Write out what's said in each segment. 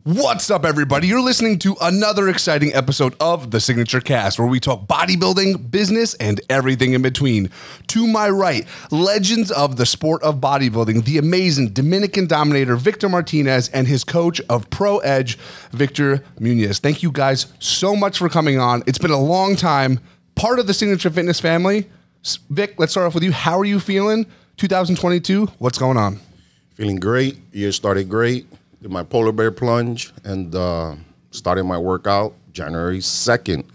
What's up, everybody? You're listening to another exciting episode of the SignatureCAST, where we talk bodybuilding, business, and everything in between. To my right, legends of the sport of bodybuilding, the amazing Dominican Dominator Victor Martinez and his coach of Pro Edge, Victor Munoz. Thank you guys so much for coming on. It's been a long time. Part of the Signature Fitness family. Vic, let's start off with you. How are you feeling? 2022, what's going on? Feeling great. Year started great. Did my polar bear plunge and started my workout January 2nd.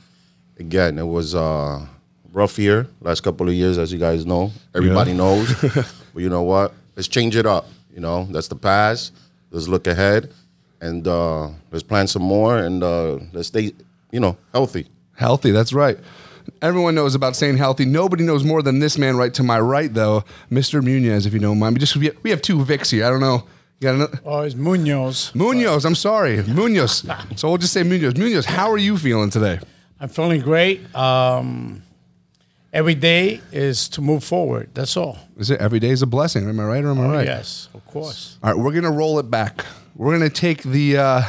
Again, it was a rough year. Last couple of years, as you guys know. Everybody knows. But you know what? Let's change it up. You know, that's the past. Let's look ahead and let's plan some more and let's stay, healthy. Healthy, that's right. Everyone knows about staying healthy. Nobody knows more than this man right to my right, though, Mr. Munoz, if you don't mind. We have two Vics here. I don't know. Oh, it's Munoz. Munoz, I'm sorry. Munoz. So we'll just say Munoz. Munoz, how are you feeling today? I'm feeling great. Every day is to move forward. That's all. Is it? Every day is a blessing. Am I right or am I right? Yes, of course. All right, we're going to roll it back. We're going to take the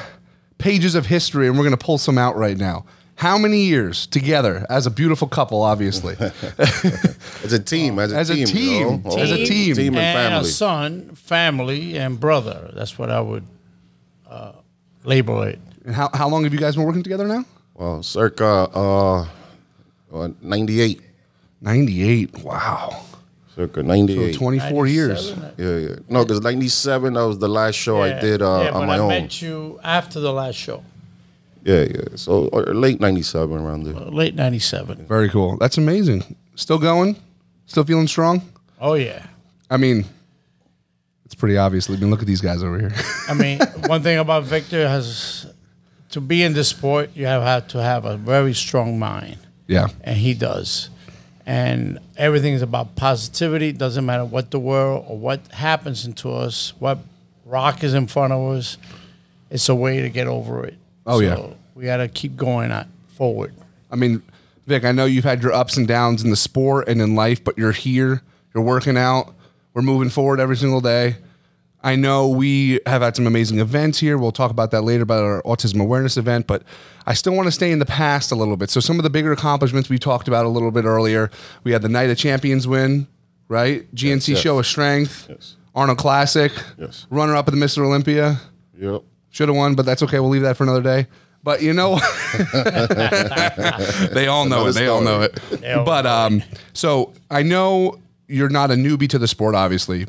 pages of history and we're going to pull some out right now. How many years together as a beautiful couple, obviously? As a team. As a team. Team and family. A son, family, and brother. That's what I would label it. And how long have you guys been working together now? Well, circa 98. 98, wow. Circa 98. So 24 years. Yeah. No, because 97, that was the last show I did on my own. I met you after the last show. Yeah. So late 97 around there. Late 97. Very cool. That's amazing. Still going? Still feeling strong? Oh, yeah. I mean, it's pretty obvious. I mean, look at these guys over here. I mean, one thing about Victor has to be in this sport, you have to have a very strong mind. Yeah. And he does. And everything is about positivity. It doesn't matter what the world or what happens into us, what rock is in front of us. It's a way to get over it. Oh, yeah. We got to keep going forward. I mean, Vic, I know you've had your ups and downs in the sport and in life, but you're here. You're working out. We're moving forward every single day. I know we have had some amazing events here. We'll talk about that later, about our autism awareness event, but I still want to stay in the past a little bit. So some of the bigger accomplishments we talked about a little bit earlier. We had the Night of Champions win, right? GNC Show of Strength. Yes. Arnold Classic. Yes. Runner-up at the Mr. Olympia. Yep. Should have won, but that's okay. We'll leave that for another day. But you know, they all know it. They all know it. But so I know you're not a newbie to the sport, obviously.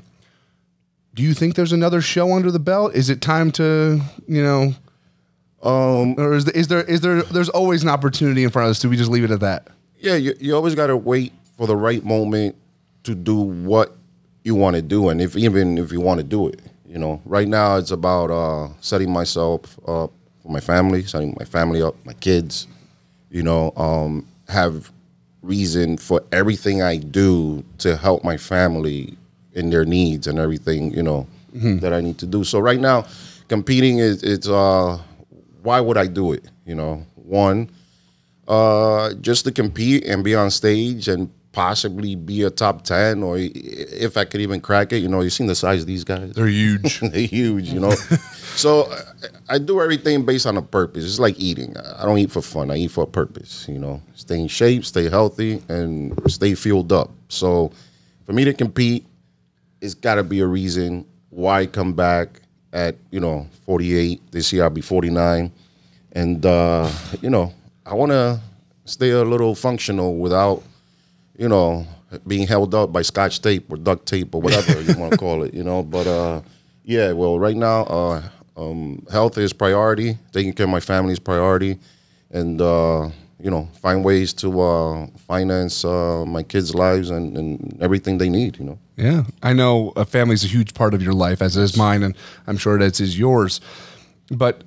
Do you think there's another show under the belt? Is it time to, or is there's always an opportunity in front of us? Do we just leave it at that? Yeah, you always got to wait for the right moment to do what you want to do, and even if you want to do it. Right now it's about setting myself up for my family, setting my family up, my kids, have reason for everything I do to help my family in their needs and everything, that I need to do. So right now, competing it's why would I do it? One, just to compete and be on stage and possibly be a top 10, or if I could even crack it. You've seen the size of these guys. They're huge. They're huge, So I do everything based on a purpose. It's like eating. I don't eat for fun. I eat for a purpose, Stay in shape, stay healthy, and stay fueled up. So for me to compete, it's got to be a reason why come back at, 48. This year I'll be 49. And, I want to stay a little functional without, being held up by Scotch tape or duct tape or whatever you want to call it, But, yeah, well, right now, health is priority. Taking care of my family is priority. And, find ways to finance my kids' lives and everything they need, Yeah. I know a family is a huge part of your life, as is mine, and I'm sure that is yours. But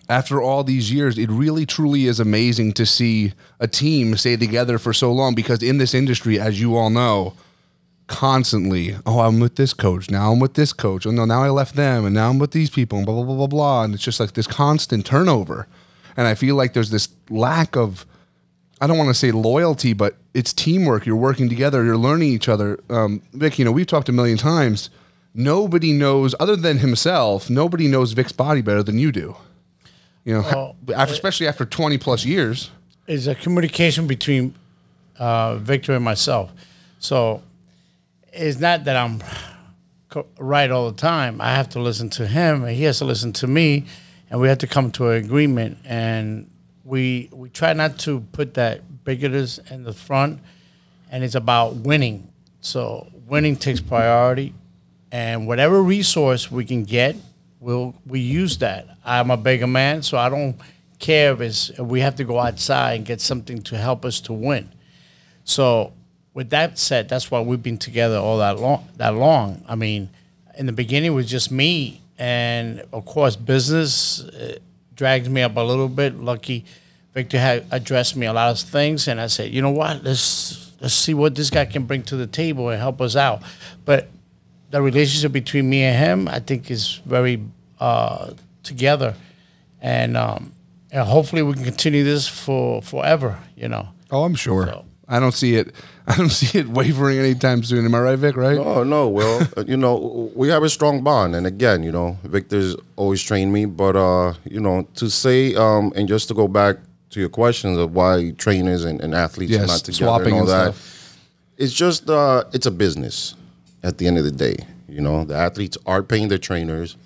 after all these years, it really, truly is amazing to see a team stay together for so long, because in this industry, as you all know, constantly, oh, I'm with this coach, now I'm with this coach, oh no, now I left them, and now I'm with these people, and blah, blah, blah, blah, blah. And it's just like this constant turnover. And I feel like there's this lack of, I don't want to say loyalty, but it's teamwork. You're working together, you're learning each other. Vic, we've talked a million times. nobody knows, other than himself, nobody knows Vic's body better than you do. You know, especially after 20 plus years. It's a communication between Victor and myself. So it's not that I'm right all the time. I have to listen to him, and he has to listen to me, and we have to come to an agreement. And we try not to put that bigoted in the front, and it's about winning. So winning takes priority, and whatever resource we can get, we use that. I'm a bigger man, so I don't care if we have to go outside and get something to help us to win. So with that said, that's why we've been together all that long. I mean, in the beginning it was just me, and of course business dragged me up a little bit. Lucky Victor had addressed me a lot of things, and I said, you know what, let's see what this guy can bring to the table and help us out. But the relationship between me and him, I think, is very together, and hopefully we can continue this for forever. You know. Oh, I'm sure. So, I don't see it wavering anytime soon. Am I right, Vic? Right? No. Well, you know, we have a strong bond, and again, you know, Victor's always trained me. But you know, to say and just to go back to your questions of why trainers and athletes are not together swapping and all that, stuff. It's just it's a business. At the end of the day, you know, the athletes are paying their trainers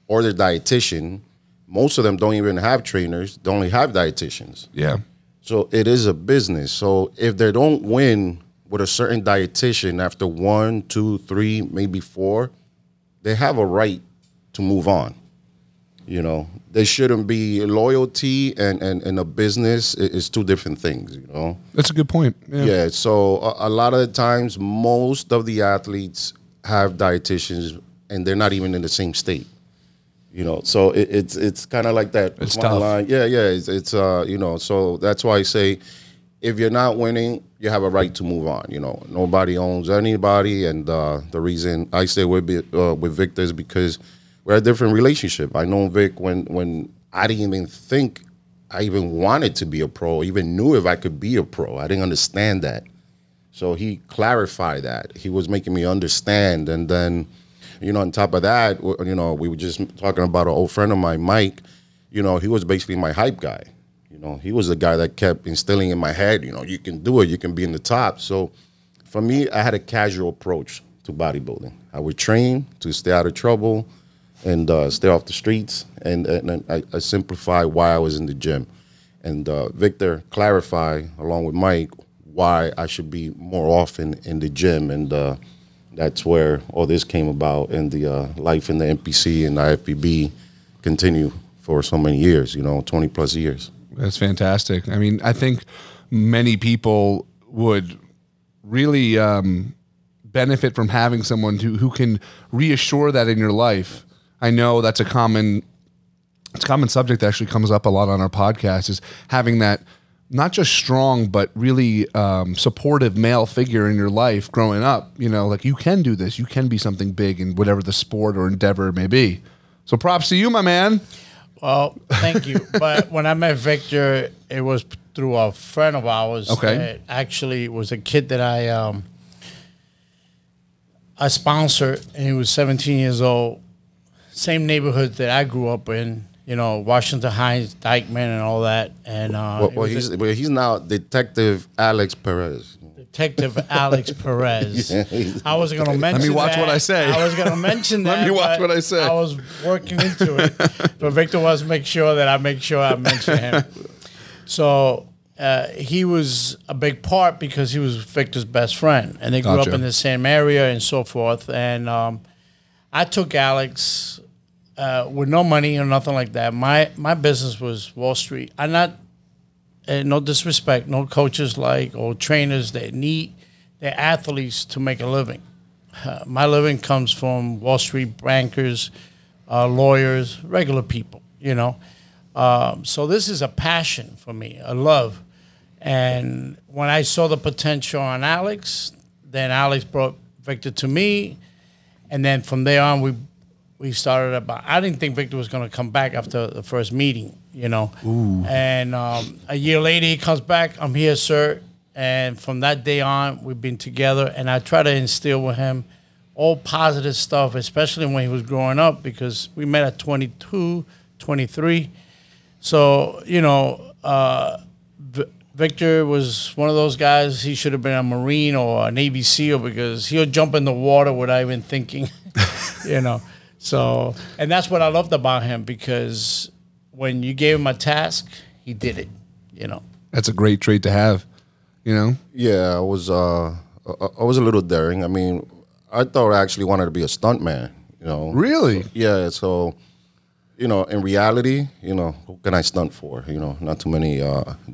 or their dietitian. Most of them don't even have trainers; they only have dietitians. Yeah. So it is a business. So if they don't win with a certain dietitian after 1, 2, 3, maybe 4, they have a right to move on. You know, there shouldn't be loyalty and a business is two different things, you know. That's a good point. Yeah, so a lot of the times, most of the athletes have dietitians and they're not even in the same state. You know, so it's kind of like that. It's tough. Line. Yeah, it's you know, so that's why I say if you're not winning, you have a right to move on. You know, nobody owns anybody, and the reason I stay with Victor is because we're a different relationship. I know Vic when I didn't even think I even wanted to be a pro, even knew if I could be a pro. I didn't understand that. So he clarified that. He was making me understand. And then, you know, on top of that, you know, we were just talking about an old friend of mine, Mike. You know, he was basically my hype guy. You know, he was the guy that kept instilling in my head, you know, you can do it, you can be in the top. So for me, I had a casual approach to bodybuilding. I would train to stay out of trouble and stay off the streets, and I simplify why I was in the gym. And Victor clarified, along with Mike, why I should be more often in the gym, and that's where all this came about, and the life in the NPC and IFBB continue for so many years, you know, 20 plus years. That's fantastic. I mean, I think many people would really benefit from having someone who can reassure that in your life. I know that's a common subject that actually comes up a lot on our podcast, is having that not just strong, but really supportive male figure in your life growing up. You know, like, you can do this. You can be something big in whatever the sport or endeavor may be. So props to you, my man. Well, thank you. But when I met Victor, it was through a friend of ours. Okay. Actually, it was a kid that I sponsored, and he was 17 years old. Same neighborhood that I grew up in, you know, Washington Heights, Dykeman, and all that. And he's now Detective Alex Perez. Detective Alex Perez. I was going to mention. Let me watch what I say. I was going to mention that. Let me watch what I say. I was working into it, but Victor wants to make sure I mention him. So he was a big part because he was Victor's best friend, and they grew up in the same area and so forth. And I took Alex with no money or nothing like that. My business was Wall Street. I'm not, no disrespect, no coaches or trainers that need their athletes to make a living. My living comes from Wall Street bankers, lawyers, regular people, you know. So this is a passion for me, a love. And when I saw the potential on Alex, then Alex brought Victor to me. And then from there on, we started about. I didn't think Victor was going to come back after the first meeting, you know. Ooh. And a year later, he comes back. I'm here, sir. And from that day on, we've been together. And I try to instill with him all positive stuff, especially when he was growing up, because we met at 22, 23. So, you know, Victor was one of those guys. He should have been a Marine or a Navy SEAL, because he'll jump in the water without even thinking, you know. So, and that's what I loved about him, because when you gave him a task, he did it, you know. That's a great trait to have, you know? Yeah, I was a little daring. I mean, I thought I actually wanted to be a stuntman, you know. Really? So, yeah, so, you know, in reality, you know, who can I stunt for? You know, not too many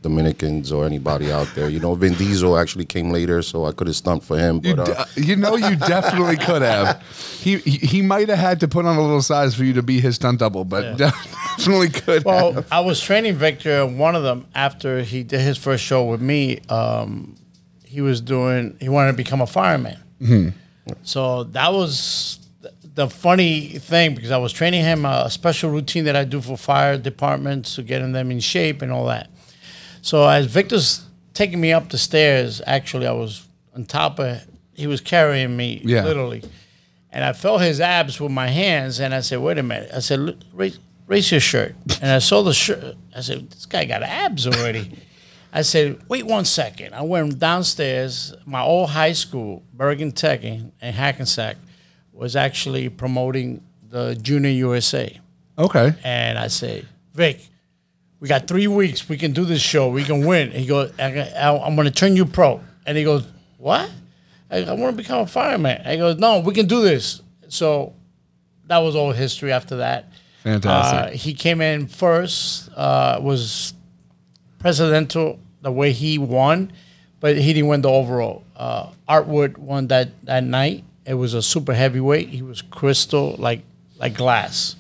Dominicans or anybody out there. You know, Vin Diesel actually came later, so I could have stunt for him. But you know, you definitely could have. He might have had to put on a little size for you to be his stunt double, but definitely could Well, have. I was training Victor, and one of them, after he did his first show with me, he wanted to become a fireman. Mm-hmm. So that was the funny thing, because I was training him a special routine that I do for fire departments to getting them in shape and all that. So as Victor's taking me up the stairs, actually I was on top of, he was carrying me literally. And I felt his abs with my hands, and I said, wait a minute. I said, raise your shirt. And I saw the shirt. I said, this guy got abs already. I said, wait 1 second. I went downstairs. My old high school, Bergen Tech in Hackensack, was actually promoting the Junior USA. Okay. And I say, Vic, we got 3 weeks. We can do this show. We can win. He goes, I'm going to turn you pro. And he goes, what? I want to become a fireman. He goes, no, we can do this. So that was all history after that. Fantastic. He came in first, was presidential the way he won, but he didn't win the overall. Artwood won that night. It was a super heavyweight. He was crystal, like glass.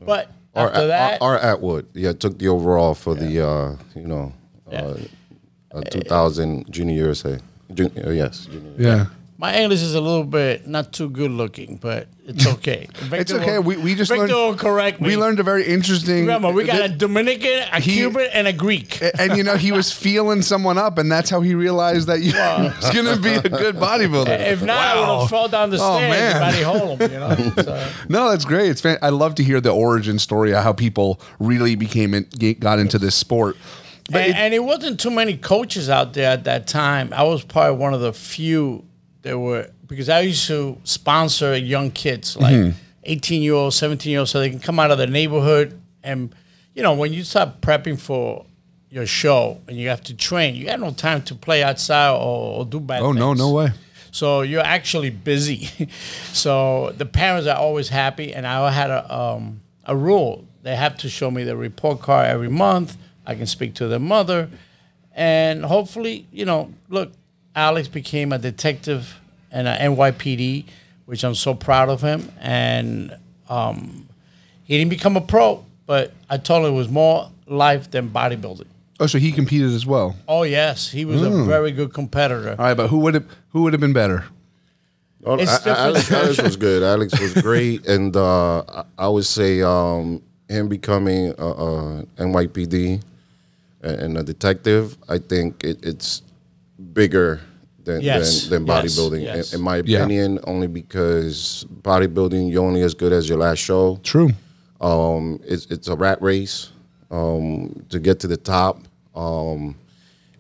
But after that, Art Atwood, took the overall for the 2000 Junior USA. Junior. Yeah. My English is a little bit not too good looking, but it's okay. It's okay. We just Victor learned. will correct me. We learned a very interesting. Remember, we got a Dominican, a Cuban, and a Greek. And you know, he was feeling someone up, and that's how he realized that he was going to be a good bodybuilder. If not, I would have fell down the stairs man. and Matty Holm, you know. So. No, that's great. I love to hear the origin story of how people really got into this sport. And it wasn't too many coaches out there at that time. I was probably one of the few that were, because I used to sponsor young kids, like 18-year-olds, 17-year-olds, so they can come out of the neighborhood. And, you know, when you start prepping for your show and you have to train, you got no time to play outside or do bad things. Oh, no way. So you're actually busy. So the parents are always happy. And I had a rule. They have to show me the report card every month. I can speak to their mother. And hopefully, you know, look, Alex became a detective in a NYPD, which I'm so proud of him. And he didn't become a pro, but I told him it was more life than bodybuilding. Oh, so he competed as well. Oh yes, he was a very good competitor. All right, but who would have been better? Well, Alex was good. Alex was great, and I would say him becoming NYPD and a detective, I think it's bigger than bodybuilding. Yes. In my opinion, only because bodybuilding, you're only as good as your last show. True. It's a rat race to get to the top, and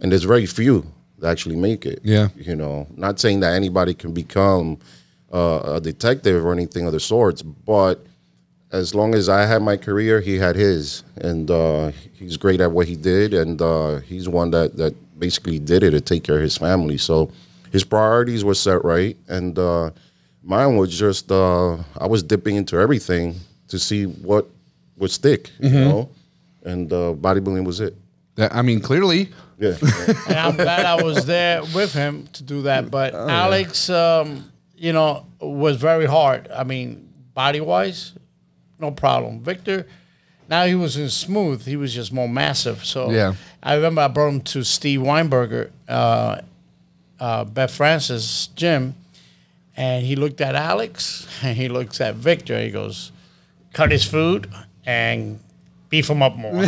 there's very few that actually make it. Yeah. You know, not saying that anybody can become a detective or anything of the sorts, but as long as I had my career, he had his, and he's great at what he did, and he's one that basically did it to take care of his family. So his priorities were set right, and mine was just I was dipping into everything to see what would stick, you know, and bodybuilding was it. I mean, clearly. Yeah. And I'm glad I was there with him to do that. But Alex, you know, was very hard. I mean, body-wise, no problem. Victor, now he was in smooth. He was just more massive. So yeah. I remember I brought him to Steve Weinberger, Beth Francis' gym, and he looked at Alex, and he looks at Victor. He goes, cut his food and beef him up more.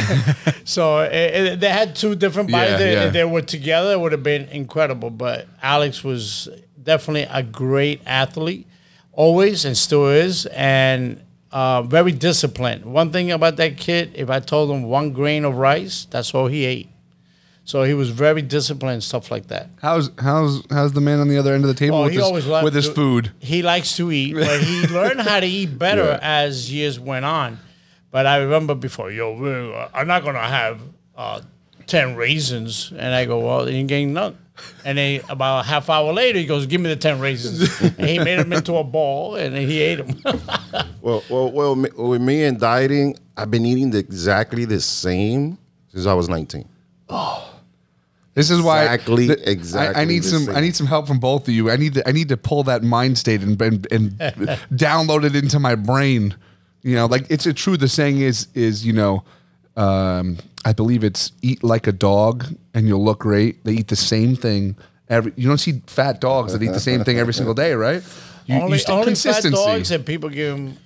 So they had two different bodies. If they were together, it would have been incredible. But Alex was definitely a great athlete. always and still is, and very disciplined. One thing about that kid, if I told him 1 grain of rice, that's all he ate. So he was very disciplined, stuff like that. How's the man on the other end of the table with his food? He likes to eat, but he learned how to eat better as years went on. But I remember before, I'm not gonna have 10 raisins, and I go, well, you ain't getting none. And then about a half hour later, he goes, give me the 10 raisins. And he made them into a ball, and then he ate them. well, with me and dieting, I've been eating exactly the same since I was 19. Oh, this is why exactly. I need some help from both of you. I need to pull that mind state and download it into my brain. You know, like it's true. The saying is I believe it's eat like a dog and you'll look great. They eat the same thing you don't see fat dogs that eat the same thing every single day, right? You still consistency. Fat dogs, and people give them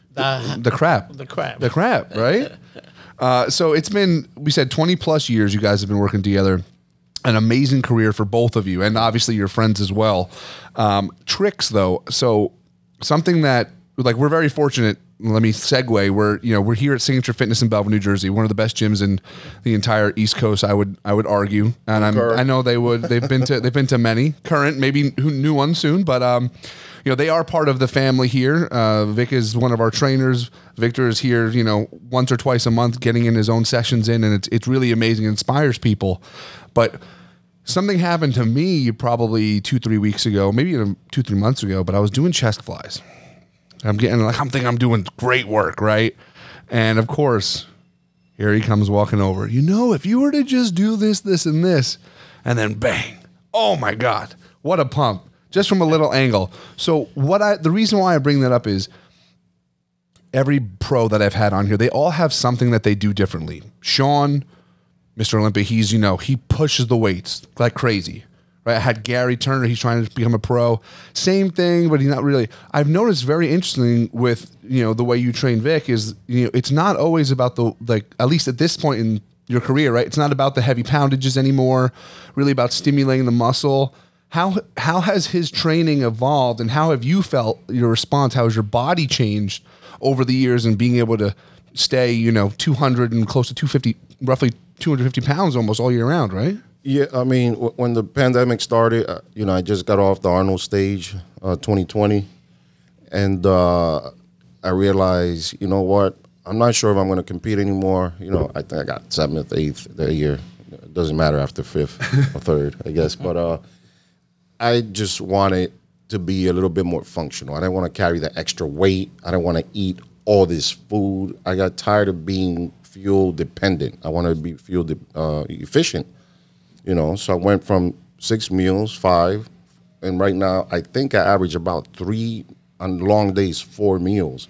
the crap, right? So it's been, we said 20 plus years you guys have been working together. An amazing career for both of you, and obviously your friends as well. Tricks though, so something that, like, we're very fortunate. Let me segue. We're here at Signature Fitness in Belleville, New Jersey, one of the best gyms in the entire East Coast. I would argue, and I know they've been to many current, maybe new ones soon, but they are part of the family here. Vic is one of our trainers. Victor is here, once or twice a month, getting in his own sessions in, and it's really amazing. It inspires people. But something happened to me probably 2-3 weeks ago, maybe even 2-3 months ago. But I was doing chest flies. I'm thinking I'm doing great work, right? And of course, here he comes walking over. If you were to just do this, this, and this, and then bang! Oh my God, what a pump! Just from a little angle. So the reason why I bring that up is every pro that I've had on here, they all have something that they do differently. Sean, Mr. Olympia, he pushes the weights like crazy. Right? I had Gary Turner, he's trying to become a pro. Same thing, but he's not really. I've noticed very interesting with, the way you train Vic is, it's not always about at least at this point in your career, right? It's not about the heavy poundages anymore, really about stimulating the muscle. How has his training evolved, and how have you felt your response? How has your body changed over the years and being able to stay, 200 and close to 250, roughly 250 pounds almost all year round, right? Yeah, I mean, when the pandemic started, I just got off the Arnold stage, 2020, and I realized, you know what, I'm not sure if I'm going to compete anymore. I think I got 7th, 8th that year. It doesn't matter after 5th or 3rd, I guess. But I just wanted to be a little bit more functional. I didn't want to carry the extra weight. I didn't want to eat all this food. I got tired of being fuel dependent. I wanted to be fuel efficient. So I went from 6 meals, 5, and right now I think I average about 3 on long days, 4 meals.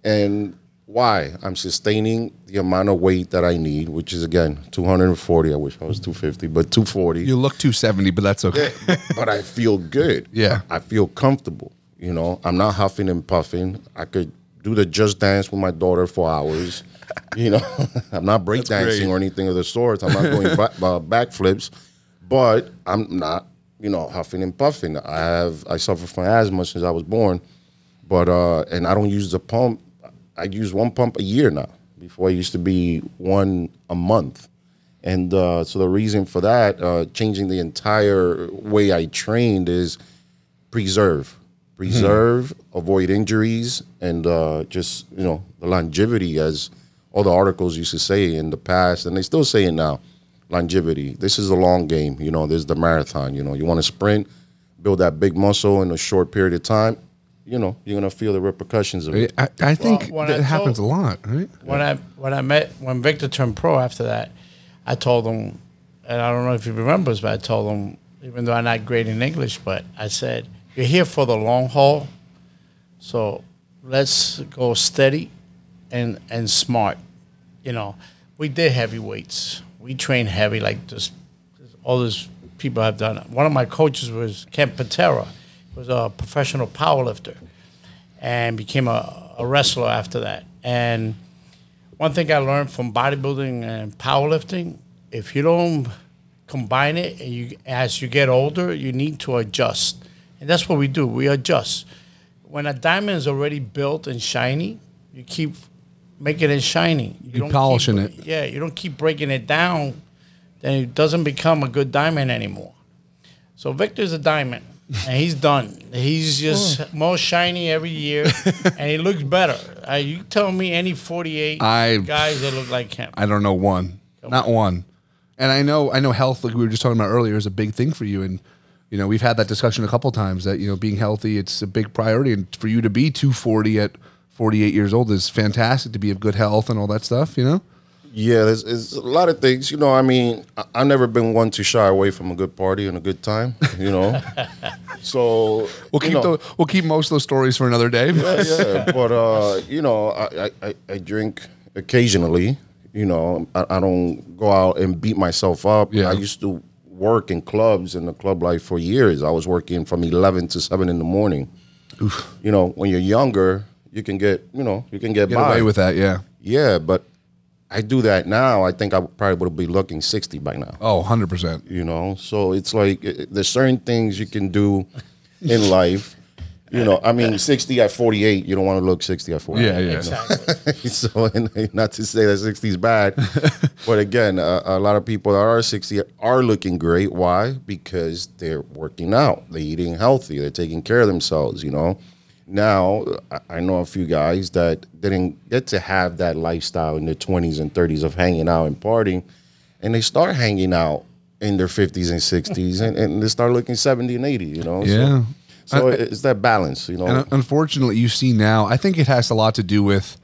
And why? I'm sustaining the amount of weight that I need, which is, again, 240. I wish I was 250, but 240. You look 270, but that's okay. But I feel good. Yeah. I feel comfortable. I'm not huffing and puffing. I could do the Just Dance with my daughter for hours. I'm not breakdancing or anything of the sort. I'm not doing backflips, but I'm not, huffing and puffing. I suffer from asthma since I was born, but and I don't use the pump. I use 1 pump a year now. Before, I used to be 1 a month, and so the reason for that, changing the entire way I trained, is preserve, avoid injuries, and just the longevity, as all the articles used to say in the past, and they still say it now. Longevity. This is a long game. There's the marathon. You want to sprint, build that big muscle in a short period of time. You're gonna feel the repercussions of it. I think that happens a lot, right? When Victor turned pro after that, I told him, and I don't know if he remembers, but I told him, even though I'm not great in English, but I said, you're here for the long haul, so let's go steady and smart. We did heavy weights. We trained heavy, like all these people have done. One of my coaches was Ken Patera. He was a professional powerlifter and became a wrestler after that. And one thing I learned from bodybuilding and powerlifting, if you don't combine it, and as you get older, you need to adjust. And that's what we do. We adjust. when a diamond is already built and shiny, you keep making it shiny. You Keep polishing it. Yeah, you don't keep breaking it down, then it doesn't become a good diamond anymore. So Victor's a diamond, and he's done. He's just more shiny every year, and he looks better. You tell me any 48 guys that look like him. I don't know one. Not one. And I know health, like we were just talking about earlier, is a big thing for you. And, you know, we've had that discussion a couple of times that, you know, being healthy, it's a big priority. And for you to be 240 at 48 years old is fantastic, to be of good health and all that stuff, you know? Yeah, there's a lot of things. You know, I mean, I've never been one to shy away from a good party and a good time, you know? So we'll keep most of those stories for another day. Yeah. But, you know, I drink occasionally. You know, I don't go out and beat myself up. Yeah. I used to work in clubs in the club life for years. I was working from 11 to 7 in the morning. Oof. You know, when you're younger, you can get Get by. away with that, yeah. Yeah, but I do that now. I think I probably would be looking 60 by now. Oh, 100%. You know, so it's like there's certain things you can do in life. You know, I mean, 60 at 48, you don't want to look 60 at 48. Yeah, yeah. Exactly. So, and not to say that 60 is bad, but again, a lot of people that are 60 are looking great. Why? Because they're working out, they're eating healthy, they're taking care of themselves, you know. Now, I know a few guys that didn't get to have that lifestyle in their 20s and 30s of hanging out and partying, and they start hanging out in their 50s and 60s, and they start looking 70 and 80, you know. Yeah. So it's that balance, you know. And unfortunately, you see now, I think it has a lot to do with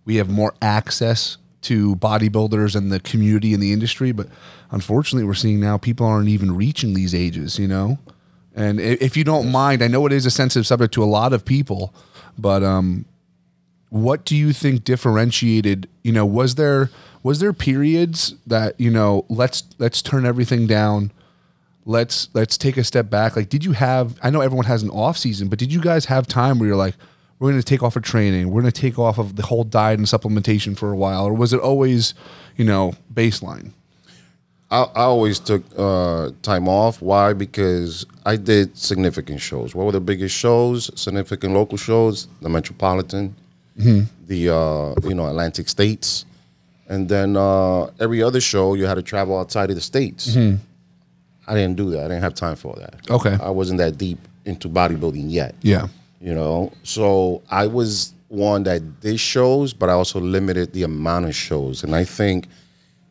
we have more access to bodybuilders and the community and the industry, but unfortunately, we're seeing now people aren't even reaching these ages, you know. And if you don't mind, I know it is a sensitive subject to a lot of people, but what do you think differentiated? You know, was there periods that, you know, let's turn everything down? Let's take a step back. Like, did you have, I know everyone has an off season, but did you guys have time where you're like, we're going to take off of training, we're going to take off of the whole diet and supplementation for a while? Or was it always, you know, baseline? I always took time off. Why? Because I did significant shows. What were the biggest shows? Significant local shows, the Metropolitan, the, you know, Atlantic States. And then every other show, you had to travel outside of the States. I didn't do that. I didn't have time for that. Okay. I wasn't that deep into bodybuilding yet. Yeah. You know, so I was one that did shows, but I also limited the amount of shows. And I think,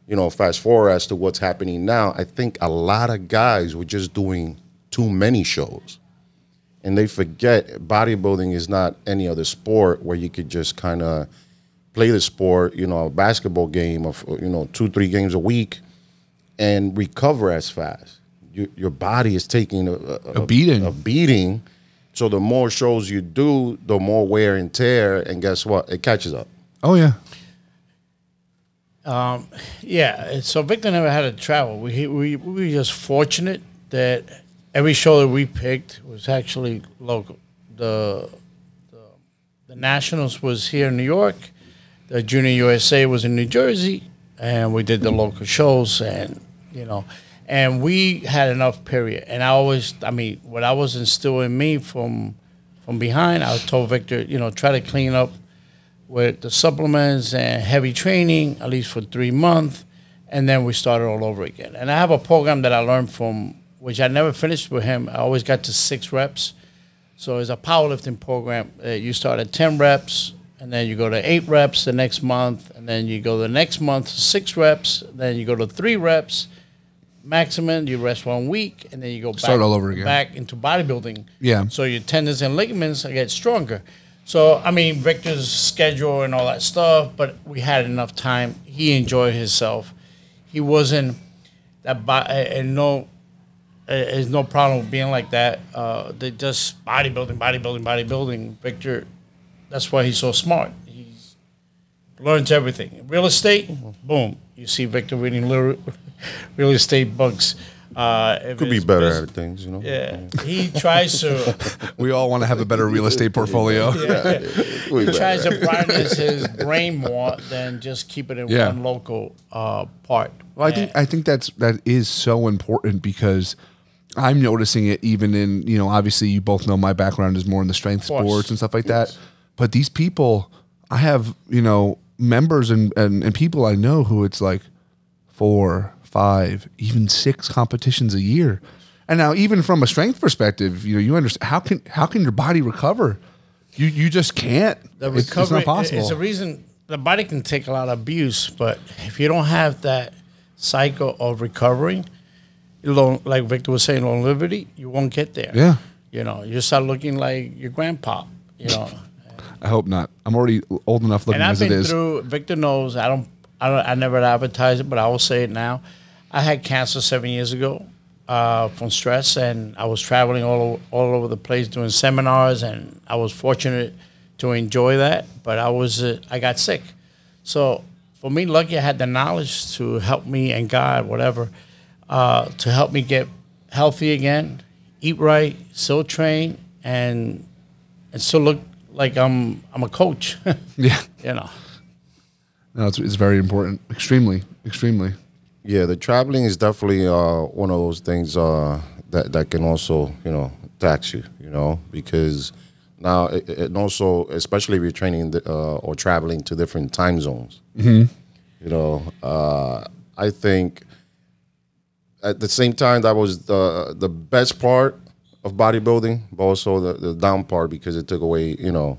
you know, fast forward as to what's happening now, I think a lot of guys were just doing too many shows. And they forget bodybuilding is not any other sport where you could just kind of play the sport, you know, a basketball game of, you know, 2-3 games a week and recover as fast. Your body is taking a beating. A beating. So the more shows you do, the more wear and tear, and guess what? It catches up. Oh, yeah. Yeah, so Victor never had to travel. We were just fortunate that every show that we picked was actually local. The Nationals was here in New York. The Junior USA was in New Jersey, and we did the local shows, and you know, and we had enough. Period. And I mean, what I was instilling in me from behind, I told Victor, you know, try to clean up with the supplements and heavy training, at least for 3 months, and then we started all over again. And I have a program that I learned from, which I never finished with him. I always got to 6 reps. So it's a powerlifting program. You start at 10 reps, and then you go to 8 reps the next month, and then you go the next month to 6 reps, then you go to 3 reps maximum, you rest 1 week, and then you go Start all over again. back into bodybuilding. Yeah. So your tendons and ligaments get stronger. So, I mean, Victor's schedule and all that stuff, but we had enough time. He enjoyed himself. He wasn't that, and there's no problem with being like that. They just bodybuilding. Victor, that's why he's so smart. He learns everything. Real estate, boom. You see Victor reading real estate books. Could be better at things, you know. Yeah, he tries to. We all want to have a better real estate portfolio. He tries to broaden his brain more than just keep it in one local part. Well, I think that is so important because I'm noticing it even in, you know, obviously you both know my background is more in the strength sports and stuff like that. But these people, I have, you know, members and people I know who it's like 4, 5, even 6 competitions a year. And now even from a strength perspective, you know, you understand how can your body recover? You just can't. The recovery, it's not possible. It's a reason the body can take a lot of abuse, but if you don't have that cycle of recovering, like Victor was saying, longevity, you won't get there. Yeah. You know, you start looking like your grandpa, you know. I hope not. I'm already old enough looking as it is. And I've been through, Victor knows, I never advertise it, but I will say it now. I had cancer 7 years ago from stress, and I was traveling all over the place doing seminars, and I was fortunate to enjoy that, but I got sick. So for me, lucky I had the knowledge to help me, and God, whatever, to help me get healthy again, eat right, still train, and still look like I'm a coach. Yeah. You know. No, it's very important. Extremely, extremely. Yeah, the traveling is definitely one of those things that can also, you know, tax you, you know, because now it also, especially if you're training or traveling to different time zones, you know, I think at the same time that was the best part of bodybuilding, but also the down part because it took away, you know,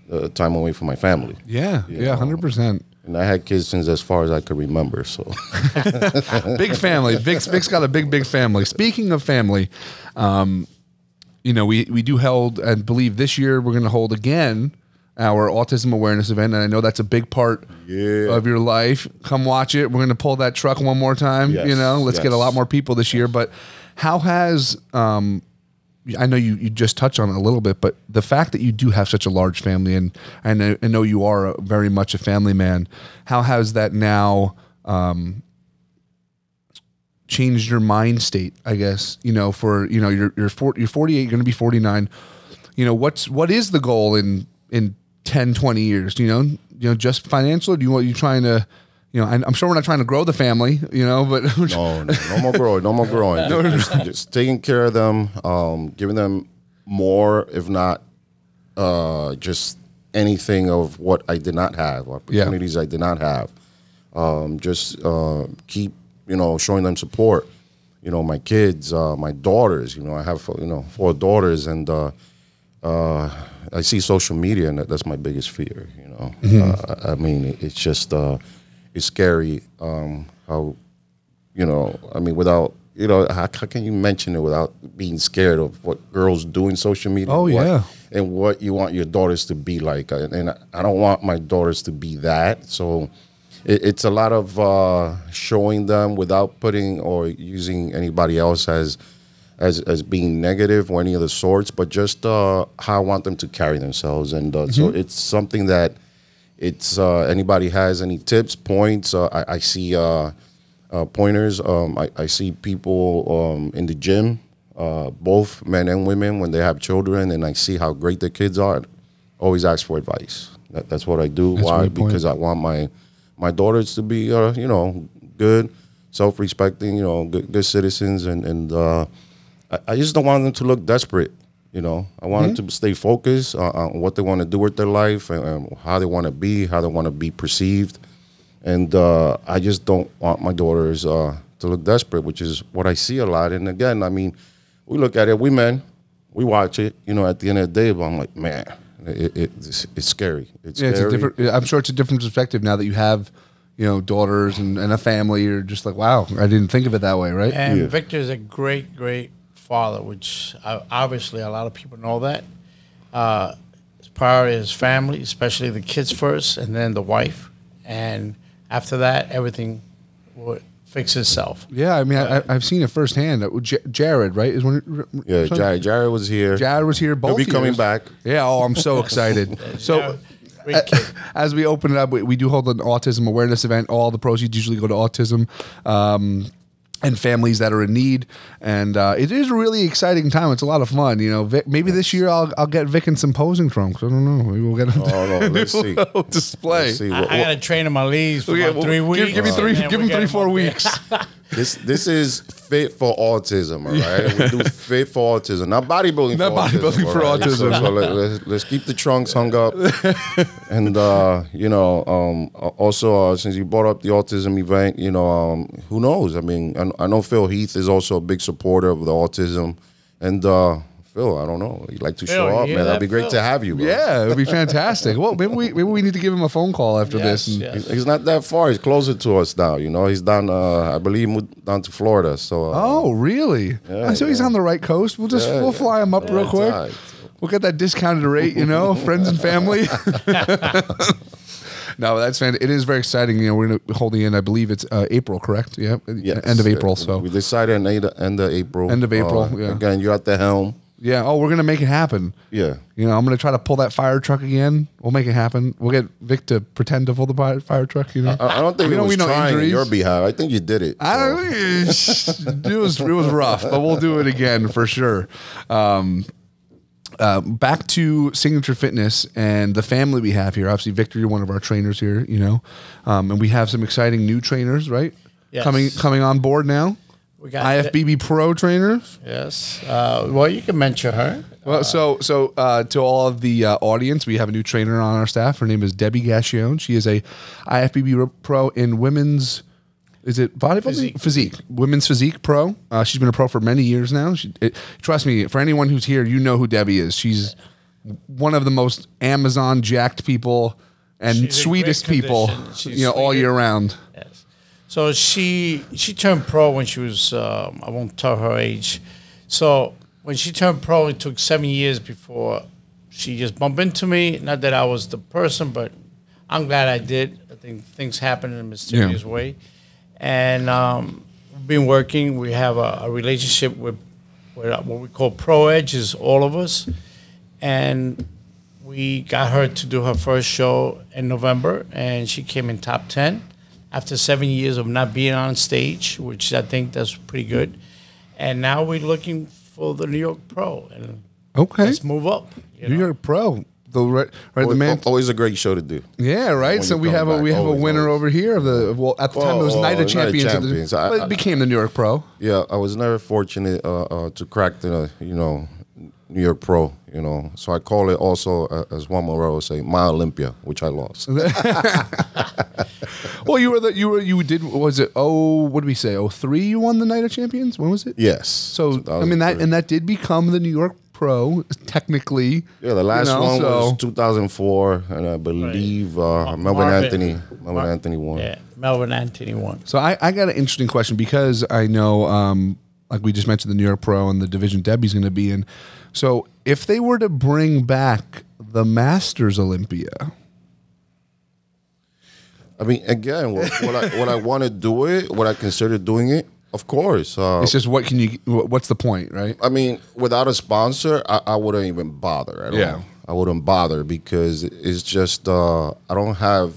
the time away from my family. Yeah, yeah, 100%. And I had kids since as far as I could remember. So big family. Vic's got a big family. Speaking of family, you know, we do hold, and believe this year we're going to hold again our autism awareness event, and I know that's a big part of your life. Come watch it. We're going to pull that truck one more time. Yes, you know, let's get a lot more people this year. But how has I know you just touched on it a little bit, but the fact that you do have such a large family, and I know you are very much a family man, how has that now changed your mind state, I guess, you know, for, you know, you're 48, you're going to be 49. You know, what is the goal in 10, 20 years? You know, just financial? Or do you trying to, you know, I'm sure we're not trying to grow the family, you know, but no more growing, just taking care of them, giving them more, if not just anything of what I did not have, opportunities I did not have. Just keep, you know, showing them support. You know, my kids, my daughters. You know, I have 4 daughters, and I see social media, and that's my biggest fear. You know, I mean, it's just. It's scary how, you know, I mean, without, you know, how can you mention it without being scared of what girls do in social media? Oh, yeah. And what you want your daughters to be like. And I don't want my daughters to be that. So it's a lot of showing them without putting or using anybody else as being negative or any of the sorts, but just how I want them to carry themselves. And so it's something that, it's anybody has any tips, points, I see pointers. I see people in the gym, both men and women, when they have children, and I see how great their kids are. Always ask for advice. That's what I do. That's why? Because I want my daughters to be, you know, good, self-respecting, you know, good citizens, and I just don't want them to look desperate. You know, I want them to stay focused on what they want to do with their life and how they want to be perceived. And I just don't want my daughters to look desperate, which is what I see a lot. And again, I mean, we look at it, we men, we watch it, you know, at the end of the day, but I'm like, man, it's scary. It's scary. I'm sure it's a different perspective now that you have, you know, daughters and a family. You're just like, wow, I didn't think of it that way, right? And Victor's a great father, which obviously a lot of people know that. His priority is family, especially the kids first, and then the wife. And after that, everything will fix itself. Yeah, I mean, I've seen it firsthand. Jared, right? Is one. Yeah, Jared was here. Jared was here. Both He'll be coming back. Yeah. Oh, I'm so excited. So. As we open it up, we do hold an autism awareness event. All the proceeds usually go to autism and families that are in need. And it is a really exciting time. It's a lot of fun. You know, Vic, maybe this year I'll get Vic in some posing trunks. I don't know. Maybe we'll get him let's see. display. Let's see. I got to train him my leads for about 3 weeks. Give him 3, 4 weeks. This is fit for autism, all right? We do fit for autism, not bodybuilding Not for bodybuilding autism. for all right? autism. So let's keep the trunks hung up. And, also, since you brought up the autism event, who knows? I mean, I know Phil Heath is also a big supporter of the autism. And, Phil, I don't know. You'd like to show up, man. That'd be great to have you, bro. Yeah, it would be fantastic. Well, maybe we need to give him a phone call after this. And He's not that far. He's closer to us now. He's down. I believe moved down to Florida. So. Oh, really? Yeah, so he's on the right coast. We'll fly him up real quick. Right. We'll get that discounted rate. Friends and family. No, that's fantastic. It is very exciting. We're going to hold the end. I believe it's April, correct? Yeah, Yes. End of April. So we decided end of April. End of April. Yeah. Again, you're at the helm. Yeah. Oh, we're going to make it happen. Yeah. I'm going to try to pull that fire truck again. We'll make it happen. We'll get Vic to pretend to pull the fire truck. I don't think he was trying on your behalf. I think you did it. It was rough, but we'll do it again for sure. Back to Signature Fitness and the family we have here. Obviously, Victor, you're one of our trainers here, and we have some exciting new trainers, right? Yes. Coming on board now. We got IFBB Pro trainers. Yes. Well, you can mention her. Well, so to all of the audience, we have a new trainer on our staff. Her name is Debbie Gassion. She is a IFBB Pro in women's. Is it bodybuilding? Physique. Women's Physique Pro. She's been a pro for many years now. Trust me, for anyone who's here, you know who Debbie is. She's one of the most Amazon jacked people and sweetest people, all year round. Yes. So she turned pro when she was, I won't tell her age. So when she turned pro, it took 7 years before she just bumped into me. Not that I was the person, but I'm glad I did. I think things happen in a mysterious way. And we've been working. We have a relationship with what we call Pro Edge, is all of us. And we got her to do her first show in November, and she came in top 10 after 7 years of not being on stage, which I think that's pretty good. And now we're looking for the New York Pro. And let's move up. New York Pro. The man. Always a great show to do. Yeah, right. So we have a winner over here of the at the time it was Night of Champions. But it became the New York Pro. Yeah, I was never fortunate to crack the New York Pro. So I call it also, as Juan Morello would say, my Olympia, which I lost. Well, you did. Was it? What did we say? 03. You won the Night of Champions. When was it? Yes. So that did become the New York Pro technically. Yeah, the last one was 2004, and I believe Melvin Anthony won. Yeah, Melvin Anthony won. So I got an interesting question, because I know, like we just mentioned, the New York Pro and the division Debbie's going to be in. So if they were to bring back the Masters Olympia, I mean, again, what I want to do it, what I consider doing it. Of course. It's just what's the point, right? I mean, without a sponsor, I wouldn't even bother at all. I wouldn't bother, because it's just, I don't have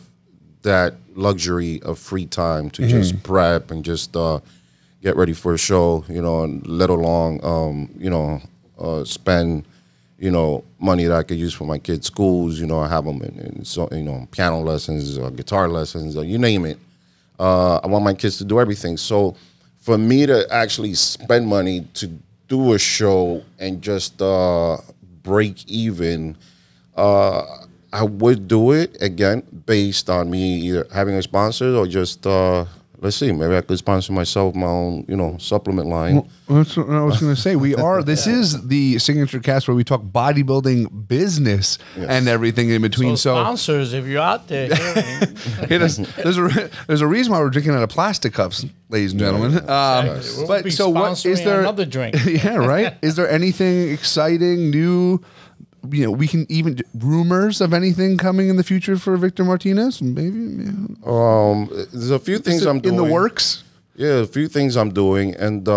that luxury of free time to just prep and just get ready for a show, and let alone, spend, money that I could use for my kids' schools. I have them in piano lessons, guitar lessons, you name it. I want my kids to do everything. So for me to actually spend money to do a show and just break even, I would do it, again, based on me either having a sponsor or just, let's see, maybe I could sponsor myself my own, supplement line. Well, that's what I was going to say. This is the SignatureCAST where we talk bodybuilding business and everything in between. So sponsors, if you're out there, there's a reason why we're drinking out of plastic cups, ladies and gentlemen. But so what is there? Another drink. Yeah, right. Is there anything exciting, new? We can even rumors of anything coming in the future for Victor Martinez. Maybe. There's a few things I'm doing in the works. Yeah, a few things I'm doing, and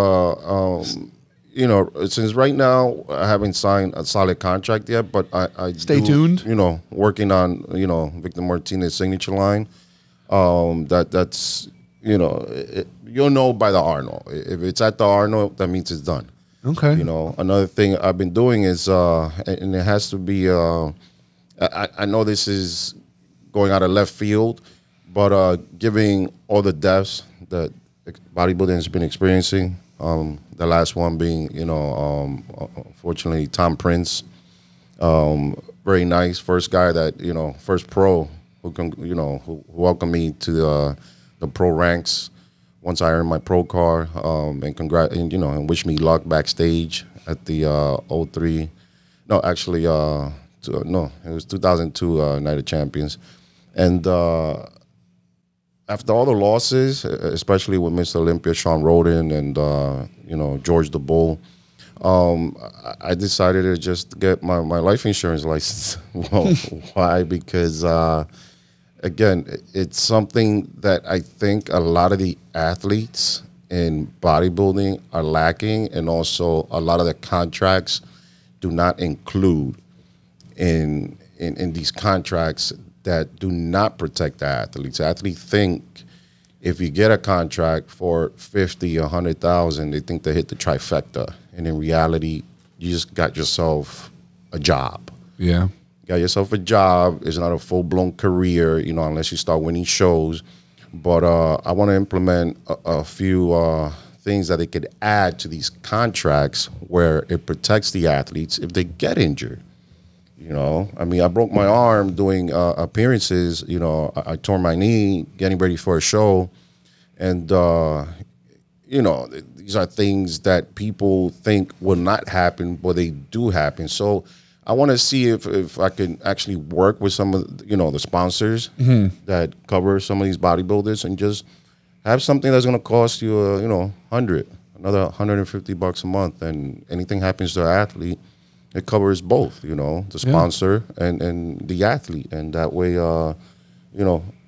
since right now I haven't signed a solid contract yet, but I stay tuned. Working on Victor Martinez signature line. That's you'll know by the Arnold. If it's at the Arnold, that means it's done. Okay. Another thing I've been doing is, and it has to be, I know this is going out of left field, but giving all the deaths that bodybuilding has been experiencing, The last one being, unfortunately, Tom Prince. Very nice. First guy that, first pro who welcomed me to the pro ranks once I earned my pro card, and wish me luck backstage at the 03. No, actually, it was 2002 Night of Champions. And after all the losses, especially with Mr. Olympia, Sean Roden, and, George the Bull, I decided to just get my life insurance license. Well, why? Because, again, it's something that I think a lot of the athletes in bodybuilding are lacking, and also a lot of the contracts do not include in these contracts that do not protect the athletes. Athletes think if you get a contract for 50 or 100,000, they think they hit the trifecta. And in reality, you just got yourself a job. Yeah. Got yourself a job. It's not a full-blown career, unless you start winning shows. But I want to implement a few things that they could add to these contracts where it protects the athletes if they get injured. I broke my arm doing appearances. I tore my knee getting ready for a show. And, these are things that people think will not happen, but they do happen. So I want to see if I can actually work with some of, the sponsors that cover some of these bodybuilders and just have something that's going to cost you, another $150 a month. And anything happens to an athlete, it covers both, the sponsor and the athlete. And that way,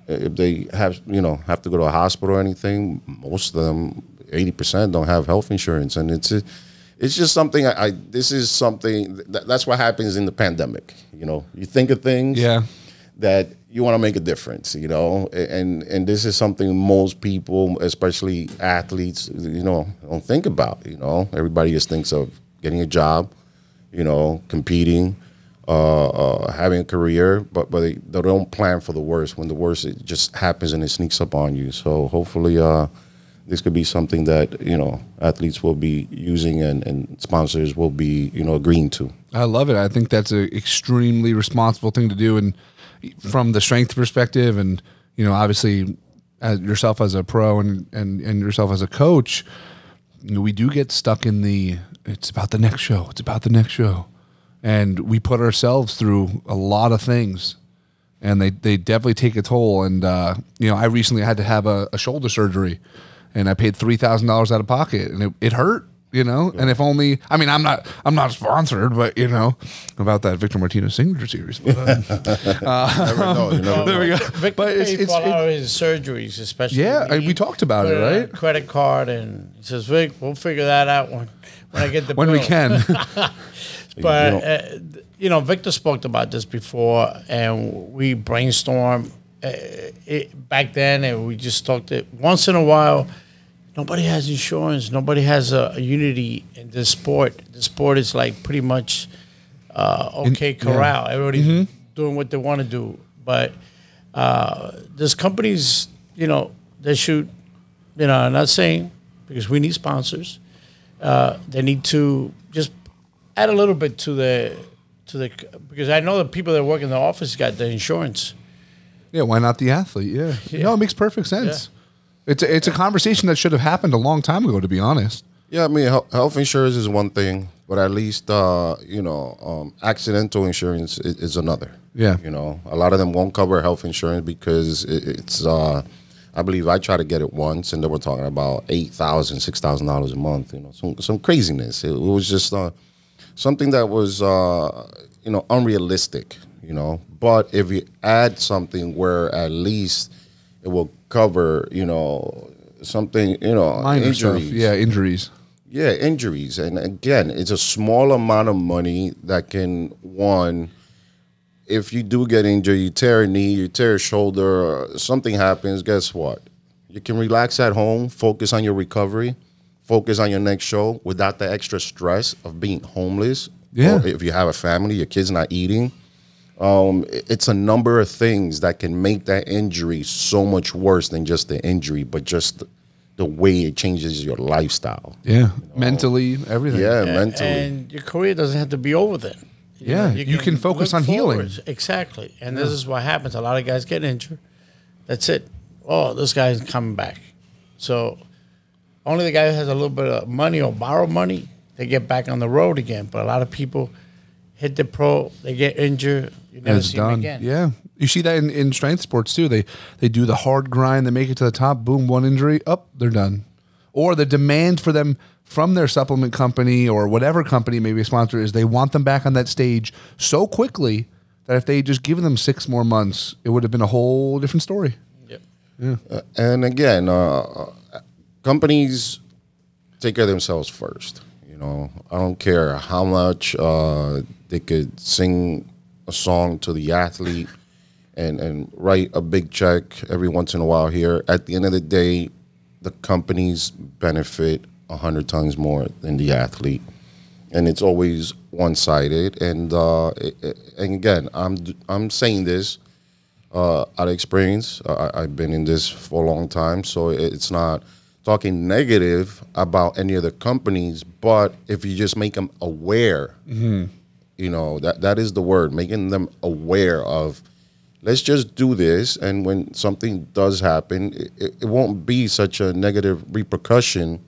if they have to go to a hospital or anything, most of them, 80% don't have health insurance. And it's just something this is something that's what happens in the pandemic. You think of things that you want to make a difference, and this is something most people, especially athletes, don't think about. Everybody just thinks of getting a job, competing, having a career, but they don't plan for the worst. When the worst, it just happens and it sneaks up on you. So hopefully this could be something that, athletes will be using and sponsors will be, agreeing to. I love it. I think that's an extremely responsible thing to do. And from the strength perspective and, obviously as yourself as a pro and yourself as a coach, we do get stuck in it's about the next show. It's about the next show. And we put ourselves through a lot of things, and they definitely take a toll. And, I recently had to have a shoulder surgery, and I paid $3,000 out of pocket, and it hurt, and if only, I'm not sponsored, but about that Victor Martinez signature series. But, Never know. There we go. Victor But paid for all of his surgeries, especially. Yeah, we talked about it, right? Credit card, and he says, Vic, we'll figure that out when I get the when bill. we can. But, Victor spoke about this before, and we brainstormed back then, and we just talked it once in a while. Nobody has insurance. Nobody has a unity in this sport. The sport is like pretty much corral. Everybody's doing what they want to do. But there's companies, they should, I'm not saying, because we need sponsors. They need to just add a little bit to the because I know the people that work in the office got the insurance. Yeah, why not the athlete? Yeah. No, it makes perfect sense. Yeah. It's a conversation that should have happened a long time ago, to be honest. Yeah, health insurance is one thing, but at least accidental insurance is another. Yeah. A lot of them won't cover health insurance because it's I believe I tried to get it once, and they were talking about $8,000, $6,000 a month. Some craziness. It was just something that was unrealistic. But if you add something where at least it will cover, something, Minor injuries. stuff. Yeah, injuries. Yeah, injuries. And again, it's a small amount of money that can, if you do get injured, you tear a knee, you tear a shoulder, something happens, guess what? You can relax at home, focus on your recovery, focus on your next show without the extra stress of being homeless. Yeah. Or if you have a family, your kid's not eating. It's a number of things that can make that injury so much worse than just the injury, but just the way it changes your lifestyle. Yeah, mentally, everything. Yeah, mentally. And your career doesn't have to be over then. Yeah, you can focus look on healing. forward. Exactly. And this is what happens. A lot of guys get injured. That's it. Oh, this guy's coming back. So only the guy who has a little bit of money or borrow money, they get back on the road again. But a lot of people hit the pro, they get injured, you never see them again. Yeah. You see that in strength sports too. They do the hard grind, they make it to the top, boom, one injury, up, they're done. Or the demand for them from their supplement company or whatever company may be a sponsor is they want them back on that stage so quickly that if they had just given them 6 more months, it would have been a whole different story. Yep. Yeah. And again, companies take care of themselves first. You know, I don't care how much they could sing a song to the athlete and write a big check every once in a while here. At the end of the day, the companies benefit 100 times more than the athlete, and it's always one-sided. And again, I'm saying this out of experience. I've been in this for a long time, so it's not talking negative about any of the companies. But if you just make them aware, you know, that is the word, making them aware of. Let's just do this, and when something does happen, it won't be such a negative repercussion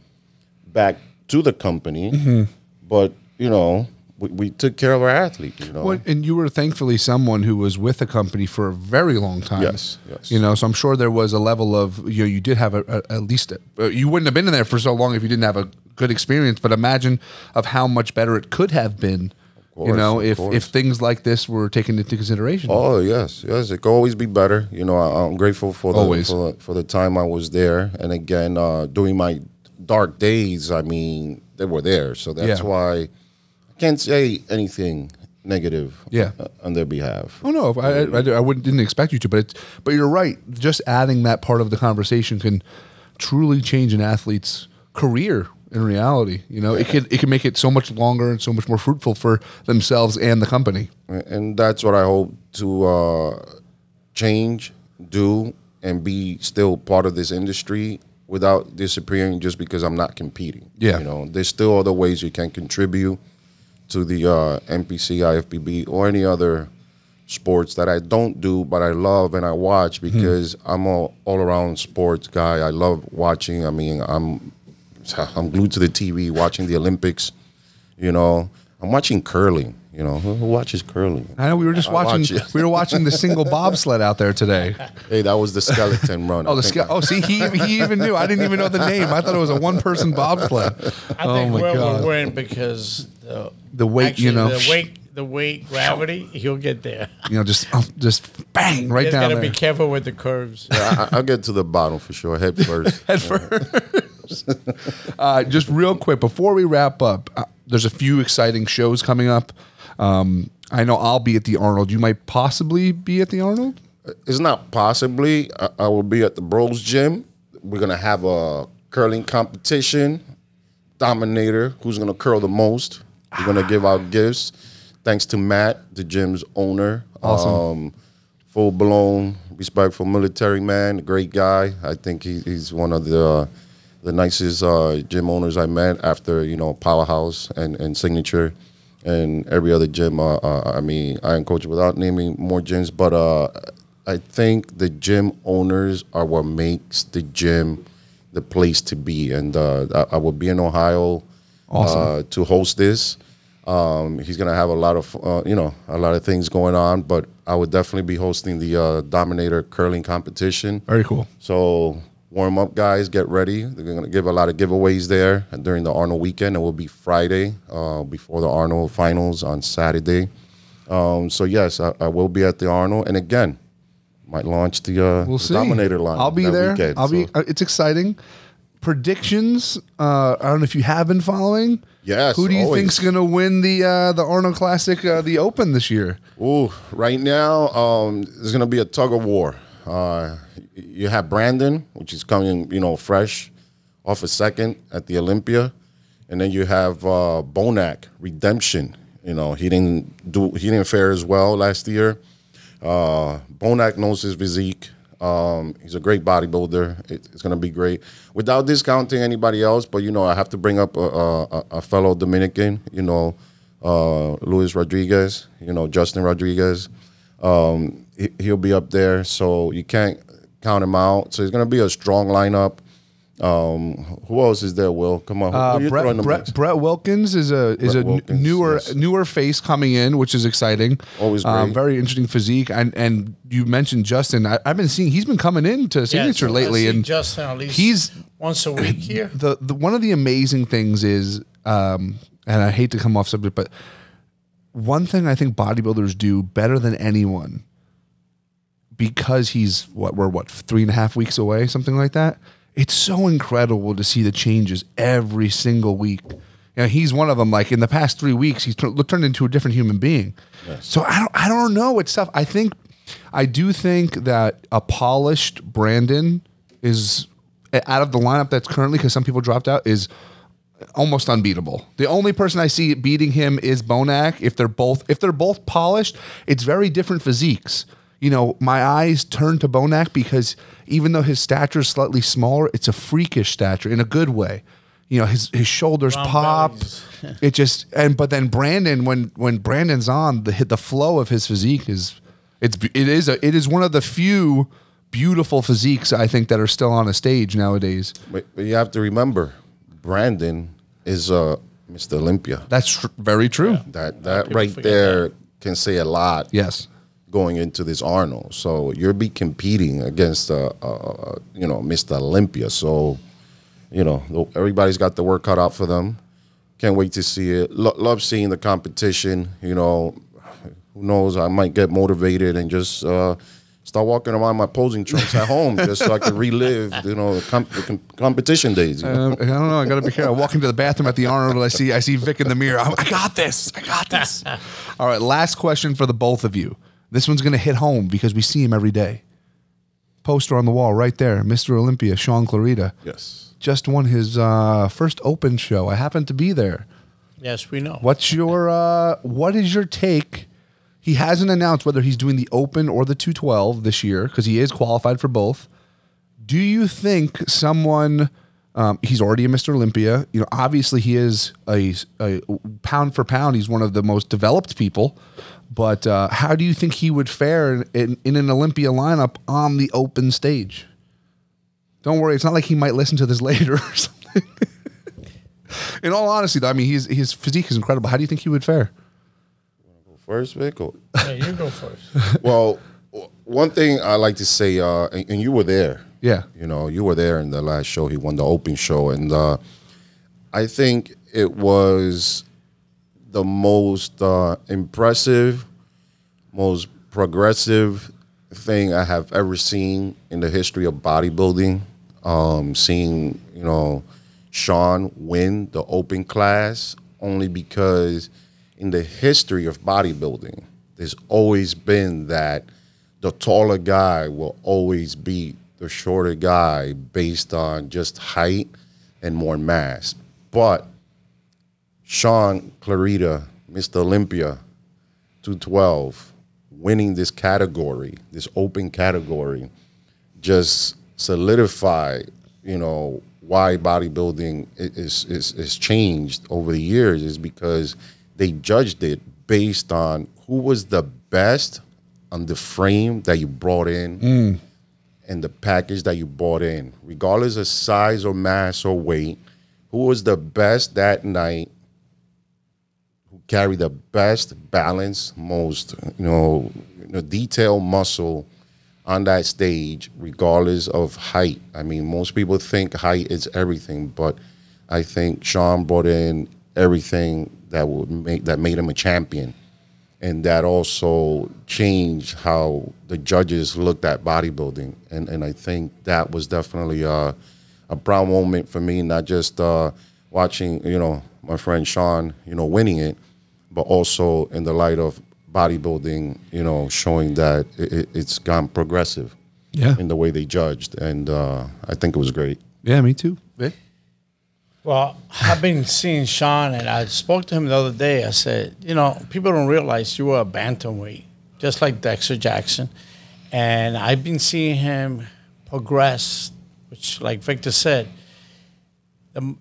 back to the company. But, you know, we took care of our athlete, you know. Well, and you were thankfully someone who was with the company for a very long time. Yes, yes. You know, so I'm sure there was a level of, you know, you did have at least, you wouldn't have been in there for so long if you didn't have a good experience, but imagine of how much better it could have been. Course, you know, if things like this were taken into consideration. Oh yes, yes, it could always be better. You know, I'm grateful for for the time I was there, and again, during my dark days, I mean, they were there, so that's why I can't say anything negative. On their behalf. Oh no, I didn't expect you to, but you're right. Just adding that part of the conversation can truly change an athlete's career. In reality, you know, it can make it so much longer and so much more fruitful for themselves and the company. And that's what I hope to change, do, and be still part of this industry without disappearing just because I'm not competing. Yeah. You know, there's still other ways you can contribute to the NPC, IFBB, or any other sports that I don't do, but I love and I watch because I'm an all-around sports guy. I love watching. I mean, I'm glued to the TV watching the Olympics. You know, I'm watching curling. You know, who watches curling? I know we were just watching. We were watching the single bobsled out there today. Hey, that was the skeleton run. See, he even knew. I didn't even know the name. I thought it was a one-person bobsled. I think we'll win because the weight, actually, you know, the weight, gravity, he'll get there. You know, just bang right down there. Got to be careful with the curves. Yeah, I'll get to the bottom for sure. Head first. Head first. Just real quick before we wrap up, there's a few exciting shows coming up. I know I'll be at the Arnold. You might possibly be at the Arnold. It's not possibly. I will be at the Bros Gym. We're gonna have a curling competition. Dominator, who's gonna curl the most. We're gonna give out gifts. Thanks to Matt, the gym's owner. Awesome. Full blown, respectful military man, great guy. I think he's one of the nicest gym owners I met after, you know, Powerhouse and Signature and every other gym. I mean, I am coach without naming more gyms, but I think the gym owners are what makes the gym the place to be. And I will be in Ohio to host this. He's gonna have a lot of you know, a lot of things going on, but I would definitely be hosting the Dominator curling competition. Very cool. So warm up, guys. Get ready. They're gonna give a lot of giveaways there during the Arnold weekend. It will be Friday before the Arnold finals on Saturday. So yes, I will be at the Arnold, and again, might launch the Dominator line. I'll be there. Weekend, it's exciting. Predictions. I don't know if you have been following. Yes. Who do you think's going to win the Arnold Classic, the Open this year? Ooh, right now there's going to be a tug of war. You have Brandon, which is coming, you know, fresh off a second at the Olympia, and then you have Bonac Redemption. You know, he didn't fare as well last year. Bonac knows his physique. He's a great bodybuilder. It's going to be great. Without discounting anybody else, but, you know, I have to bring up a fellow Dominican, you know, Luis Rodriguez, you know, Justin Rodriguez. He'll be up there, so you can't count him out. So it's going to be a strong lineup. Who else is there, Will? Come on. Brett Wilkins is a newer face coming in, which is exciting. Always great. Very interesting physique. And you mentioned Justin. I've been seeing he's been coming in to Signature lately, and Justin at least he's once a week here. The one of the amazing things is, and I hate to come off subject, but one thing I think bodybuilders do better than anyone, because he's we're 3.5 weeks away, something like that. It's so incredible to see the changes every single week. You know, he's one of them. Like in the past 3 weeks, he's turned into a different human being. Yes. So I don't know. It's tough. I do think that a polished Brandon is, out of the lineup that's currently, because some people dropped out, is almost unbeatable. The only person I see beating him is Bonac. If they're both polished, it's very different physiques. You know, my eyes turn to Bonac because even though his stature is slightly smaller, it's a freakish stature in a good way. You know, his shoulders pop. It just, but then Brandon, when Brandon's on, the flow of his physique it is one of the few beautiful physiques I think that are still on a stage nowadays. But you have to remember, Brandon is Mr. Olympia. That's very true. Yeah. That right there can say a lot. Yes. Going into this Arnold, so you'll be competing against you know, Mr. Olympia. So, you know, everybody's got the work cut out for them. Can't wait to see it. Love seeing the competition. You know, who knows? I might get motivated and just start walking around my posing trunks at home, just so I can relive, you know, the competition days. You know? I don't know. I got to be careful. I walk into the bathroom at the Arnold. I see Vic in the mirror. I got this. I got this. All right. Last question for the both of you. This one's going to hit home because we see him every day. Poster on the wall right there. Mr. Olympia, Sean Clarita. Yes. Just won his first open show. I happened to be there. Yes, we know. What is your take? He hasn't announced whether he's doing the open or the 212 this year because he is qualified for both. Do you think someone, he's already a Mr. Olympia. You know, obviously he is a pound for pound. He's one of the most developed people. But how do you think he would fare in an Olympia lineup on the open stage? Don't worry, it's not like he might listen to this later or something. In all honesty, though, I mean, his physique is incredible. How do you think he would fare? You want to go first, Vic? Yeah, you go first. Well, one thing I like to say, and you were there. Yeah. You know, you were there in the last show. He won the open show. And I think it was the most impressive, most progressive thing I have ever seen in the history of bodybuilding. Seeing, you know, Sean win the open class, only because in the history of bodybuilding, there's always been that the taller guy will always beat the shorter guy based on just height and more mass. But Sean Clarita, Mr. Olympia, 212, winning this category, this open category, just solidify, you know, why bodybuilding is changed over the years, is because they judged it based on who was the best on the frame that you brought in and the package that you bought in, regardless of size or mass or weight. Who was the best that night? Carry the best balance, most detailed muscle on that stage, regardless of height. I mean, most people think height is everything, but I think Sean brought in everything that made him a champion, and that also changed how the judges looked at bodybuilding. And I think that was definitely a proud moment for me, not just watching, you know, my friend Sean, you know, winning it, but also in the light of bodybuilding, you know, showing that it's gone progressive in the way they judged. And I think it was great. Yeah, me too. Vic? Well, I've been seeing Sean, and I spoke to him the other day. I said, you know, people don't realize you were a bantamweight, just like Dexter Jackson. And I've been seeing him progress, which, like Victor said, the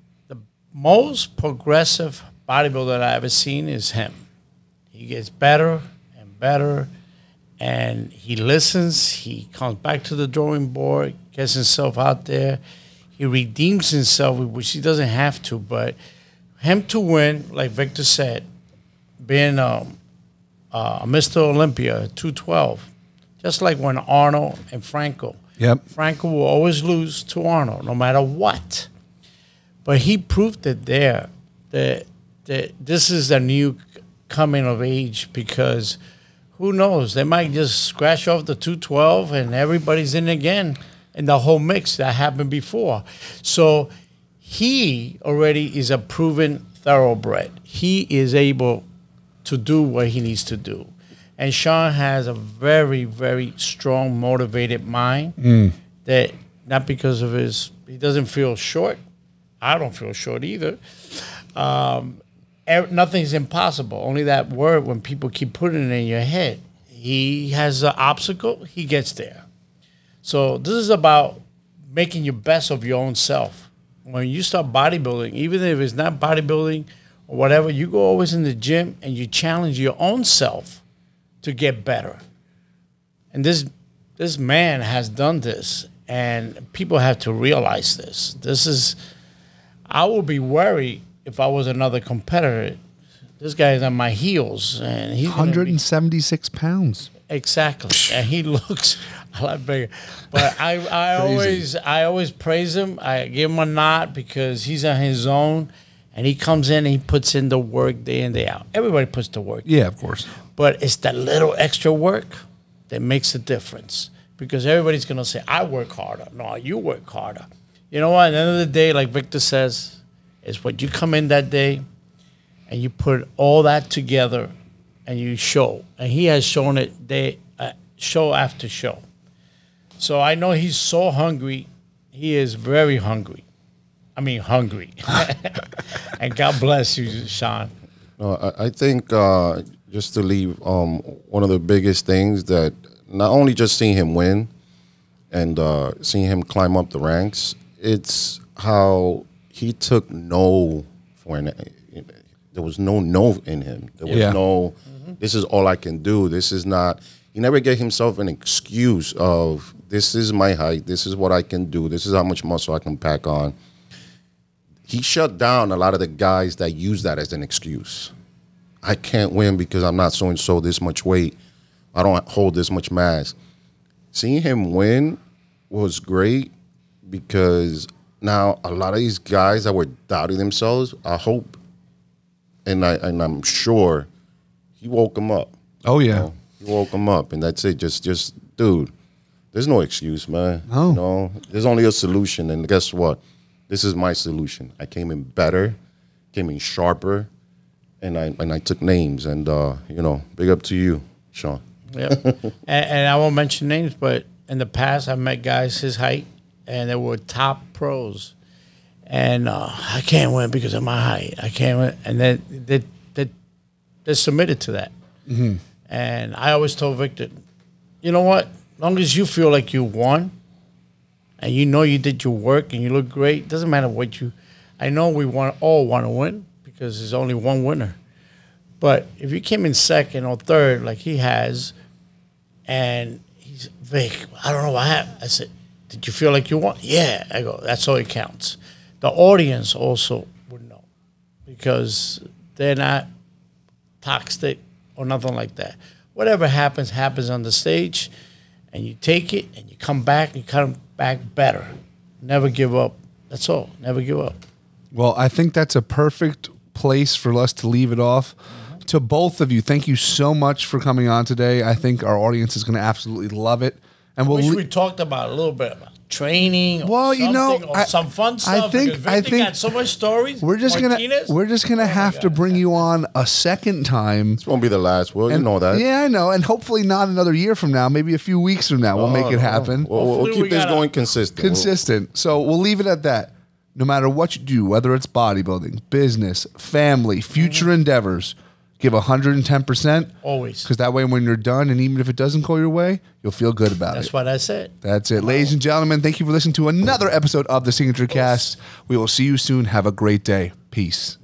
most progressive bodybuilder I ever seen is him. He gets better and better, and he listens. He comes back to the drawing board, gets himself out there. He redeems himself, which he doesn't have to, but him to win, like Victor said, being Mr. Olympia, 212, just like when Arnold and Franco. Yep. Franco will always lose to Arnold, no matter what. But he proved it there that this is a new coming of age, because who knows? They might just scratch off the 212 and everybody's in again in the whole mix that happened before. So he already is a proven thoroughbred. He is able to do what he needs to do. And Sean has a very, very strong, motivated mind that not because of he doesn't feel short. I don't feel short either. Nothing's impossible. Only that word when people keep putting it in your head. He has an obstacle, he gets there. So this is about making your best of your own self. When you start bodybuilding, even if it's not bodybuilding or whatever, you go always in the gym and you challenge your own self to get better. And this man has done this, and people have to realize this. I would be worried if I was another competitor. This guy is on my heels, and he's 176 pounds. Exactly, and he looks a lot bigger. But I always praise him. I give him a nod because he's on his own, and he comes in and he puts in the work day in, day out. Everybody puts the work. Yeah, of course. But it's that little extra work that makes a difference, because everybody's going to say, I work harder. No, you work harder. You know what? At the end of the day, like Victor says, is when you come in that day and you put all that together and you show. And he has shown it show after show. So I know he's so hungry. He is very hungry. I mean, hungry. And God bless you, Sean. I think just to leave, one of the biggest things that not only just seeing him win and seeing him climb up the ranks, it's how he took no for an. There was no in him. There was no. This is all I can do. This is not. He never gave himself an excuse of this is my height. This is what I can do. This is how much muscle I can pack on. He shut down a lot of the guys that use that as an excuse. I can't win because I'm not so this much weight. I don't hold this much mass. Seeing him win was great because now a lot of these guys that were doubting themselves, I hope, and I'm sure, he woke them up. Oh yeah, you know? He woke them up, and that's it. Just dude, there's no excuse, man. Oh. You know, there's only a solution, and guess what? This is my solution. I came in better, came in sharper, and I took names, and you know, big up to you, Sean. Yeah, and I won't mention names, but in the past I've met guys his height, and they were top pros, and I can't win because of my height. I can't win, and then they're submitted to that. Mm-hmm. And I always told Victor, you know what? As long as you feel like you won, and you know you did your work and you look great, doesn't matter what you. I know we all want to win because there's only one winner. But if you came in second or third like he has, and he's Vic, I don't know what happened. I said, did you feel like you won? Yeah. I go, that's all it counts. The audience also would know because they're not toxic or nothing like that. Whatever happens, happens on the stage, and you take it and you come back, you come back better. Never give up. That's all. Never give up. Well, I think that's a perfect place for us to leave it off. To both of you, thank you so much for coming on today. I think our audience is going to absolutely love it. And we talked about a little bit about training. Well, you know, some fun stuff. I think got so much stories. We're just gonna have to bring you on a second time. This won't be the last. Well, you know that. Yeah, I know, and hopefully not another year from now. Maybe a few weeks from now, we'll make it happen. We'll keep this going consistent. So we'll leave it at that. No matter what you do, whether it's bodybuilding, business, family, future endeavors, Give 110%. Always. Because that way when you're done, and even if it doesn't go your way, you'll feel good about That's it. what I said. That's it. Ladies and gentlemen, thank you for listening to another episode of the SignatureCAST. We will see you soon. Have a great day. Peace.